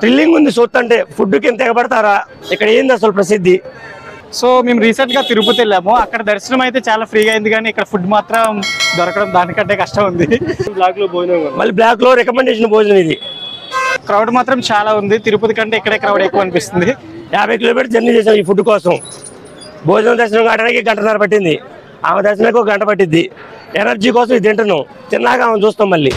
Thrilling ఉంది చూస్తుంటే. ఫుడ్కి ఎంత ఎగబడతారా, ఇక్కడ ఏంది అసలు ప్రసిద్ధి. సో మేము రీసెంట్ గా తిరుపతి వెళ్ళాము. అక్కడ దర్శనం అయితే చాలా ఫ్రీగా అయింది, కానీ ఇక్కడ ఫుడ్ మాత్రం దొరకడం దానికంటే కష్టం ఉంది. బ్లాక్ లో భోజనం, మళ్ళీ బ్లాక్ లో రికమెండేషన్ భోజనం ఇది. క్రౌడ్ మాత్రం చాలా ఉంది. తిరుపతి కంటే ఇక్కడే క్రౌడ్ ఎక్కువ అనిపిస్తుంది. 50 కిలోమీటర్ జర్నీ చేసాం ఈ ఫుడ్ కోసం. భోజనం దర్శనం కావడానికి 1 గంటన్నర పట్టింది. ఆమె దర్శనానికి 1 గంట పట్టింది. ఎనర్జీ కోసం ఇది తింటున్నాం. తిన్నాక ఆమె చూస్తాం మళ్ళీ.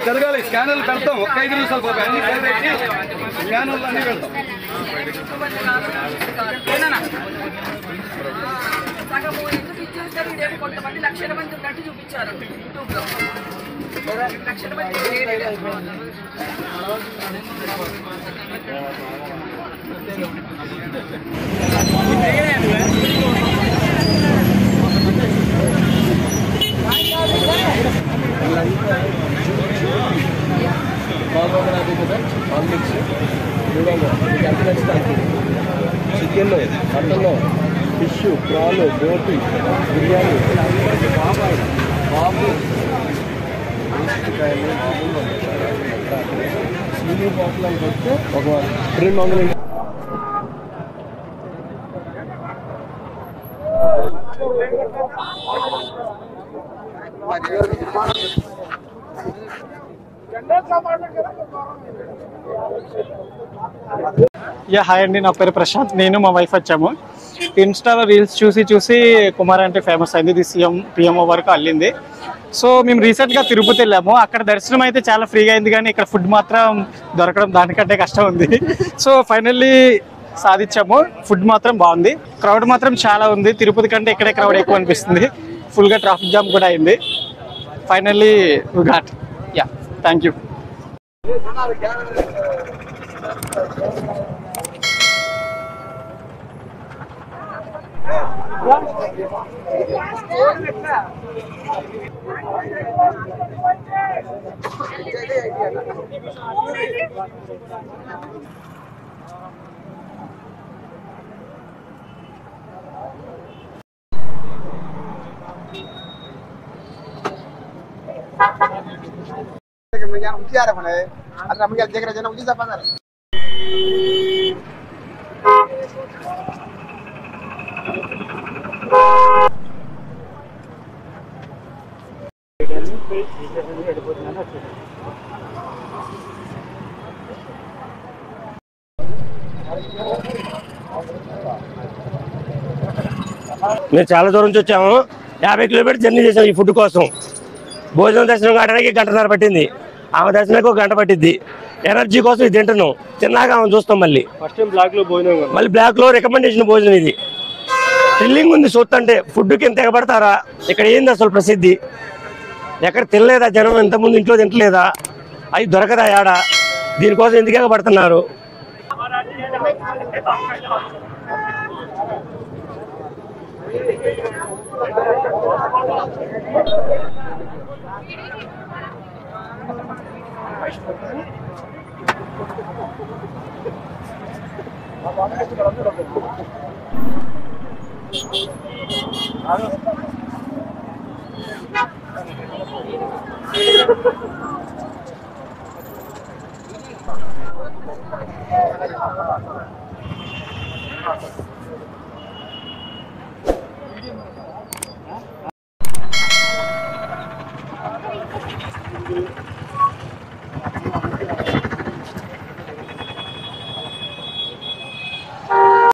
జరగాలి స్కానర్లు పెడతాం. ఒక్క 5 నిమిషాలు బాబాయ్, అన్ని స్కానర్లు అన్ని పెడతాం. కొంతమంది లక్షల మంది ఉన్నట్టు చూపించారు యూట్యూబ్ లో. లక్షల మంది చికెన్, మటన్, ఫిష్, ప్రాన్, బోటి, బిర్యానీ, బాబు, స్విమ్మింగ్ బాటిల్ వస్తే ఒక 200. హాయ్ అండి, నా పేరు ప్రశాంత్. నేను మా వైఫ్ వచ్చాము. ఇన్స్టాలో రీల్స్ చూసి కుమార్ అంటే ఫేమస్ అయింది. ఇది పిఎంఓ వరకు అల్లింది. సో మేము రీసెంట్గా తిరుపతి వెళ్ళాము. అక్కడ దర్శనం అయితే చాలా ఫ్రీగా అయింది, కానీ ఇక్కడ ఫుడ్ మాత్రం దొరకడం దానికంటే కష్టం ఉంది. So finally సాధించాము. ఫుడ్ మాత్రం బాగుంది. క్రౌడ్ మాత్రం చాలా ఉంది. తిరుపతి కంటే ఇక్కడే క్రౌడ్ ఎక్కువ అనిపిస్తుంది. ఫుల్గా ట్రాఫిక్ జామ్ కూడా అయింది. Finally we got. Thank you. మేము చాలా దూరం నుంచి వచ్చాము. 50 కిలోమీటర్ జర్నీ చేసాం ఈ ఫుడ్ కోసం. భోజనం దర్శనం కావడానికి 1 గంటన్నర పట్టింది. ఆమె దర్శనానికి 1 గంట పట్టింది. ఎనర్జీ కోసం ఇది తింటున్నాం. తిన్నాక ఆమె చూస్తాం మళ్ళీ. ఫస్ట్ టైం బ్లాక్ లో భోజనం, మళ్ళీ బ్లాక్ లో రికమెండేషన్ భోజనం ఇది. థ్రిల్లింగ్ ఉంది చూస్తుంటే. ఫుడ్కి ఎంత ఎగబడతారా, ఇక్కడ ఏంది అసలు ప్రసిద్ధి. ఎక్కడ తినలేదా జనం, ఇంతకుముందు ఇంట్లో తింటలేదా, అది దొరకదా యాడ, దీనికోసం ఎందుకు ఎగబడుతున్నారు.